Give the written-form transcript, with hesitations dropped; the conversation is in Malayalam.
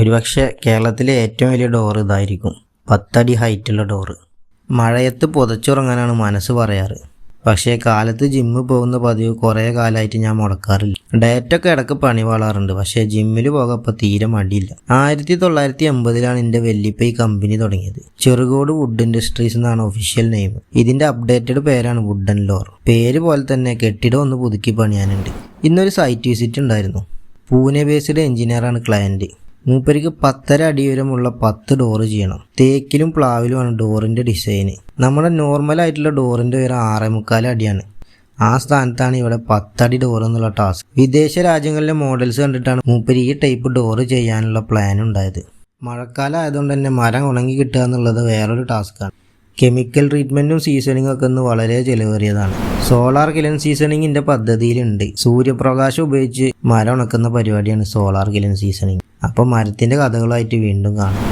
ഒരുപക്ഷെ കേരളത്തിലെ ഏറ്റവും വലിയ ഡോർ ഇതായിരിക്കും. 10 അടി ഹൈറ്റുള്ള ഡോറ്. മഴയത്ത് പുതച്ചുറങ്ങാനാണ് മനസ്സ് പറയാറ്. പക്ഷേ കാലത്ത് ജിമ്മ് പോകുന്ന പതിവ് കുറേ കാലമായിട്ട് ഞാൻ മുടക്കാറില്ല. ഡയറ്റൊക്കെ ഇടയ്ക്ക് പണി വളാറുണ്ട്. പക്ഷേ ജിമ്മിൽ പോകാൻ ഇപ്പോൾ തീരെ മടിയില്ല. 1980 എൻ്റെ വല്യപ്പ ഈ കമ്പനി തുടങ്ങിയത്. ചെറുകോട് വുഡ് ഇൻഡസ്ട്രീസ് എന്നാണ് ഒഫീഷ്യൽ നെയിം. ഇതിൻ്റെ അപ്ഡേറ്റഡ് പേരാണ് വുഡ് ആൻഡ് ലോർ. പേര് പോലെ തന്നെ കെട്ടിടം ഒന്ന് പുതുക്കി പണിയാനുണ്ട്. ഇന്നൊരു സൈറ്റ് വിസിറ്റ് ഉണ്ടായിരുന്നു. പൂനെ ബേസ്ഡ് എഞ്ചിനീയറാണ് ക്ലയൻറ്റ്. മൂപ്പരിക്ക് 10.5 അടി ഉയരമുള്ള 10 ഡോറ് ചെയ്യണം. തേക്കിലും പ്ലാവിലുമാണ് ഡോറിൻ്റെ ഡിസൈന്. നമ്മുടെ നോർമലായിട്ടുള്ള ഡോറിൻ്റെ ഉയരം 6.25 അടിയാണ്. ആ സ്ഥാനത്താണ് ഇവിടെ 10 അടി ഡോർ എന്നുള്ള ടാസ്ക്. വിദേശ രാജ്യങ്ങളിലെ മോഡൽസ് കണ്ടിട്ടാണ് മൂപ്പര് ഈ ടൈപ്പ് ഡോറ് ചെയ്യാനുള്ള പ്ലാൻ ഉണ്ടായത്. മഴക്കാലം ആയതുകൊണ്ട് തന്നെ മരം ഉണങ്ങി കിട്ടുക എന്നുള്ളത് വേറൊരു ടാസ്ക്കാണ്. കെമിക്കൽ ട്രീറ്റ്മെൻറ്റും സീസണിങ്ങും ഒക്കെ ഒന്ന് വളരെ ചിലവേറിയതാണ്. സോളാർ കിലൻ സീസണിങ്ങിൻ്റെ പദ്ധതിയിലുണ്ട്. സൂര്യപ്രകാശം ഉപയോഗിച്ച് മരം ഉണക്കുന്ന പരിപാടിയാണ് സോളാർ കിലൻ സീസണിങ്. അപ്പോൾ മരത്തിൻ്റെ കഥകളായിട്ട് വീണ്ടും കാണാം.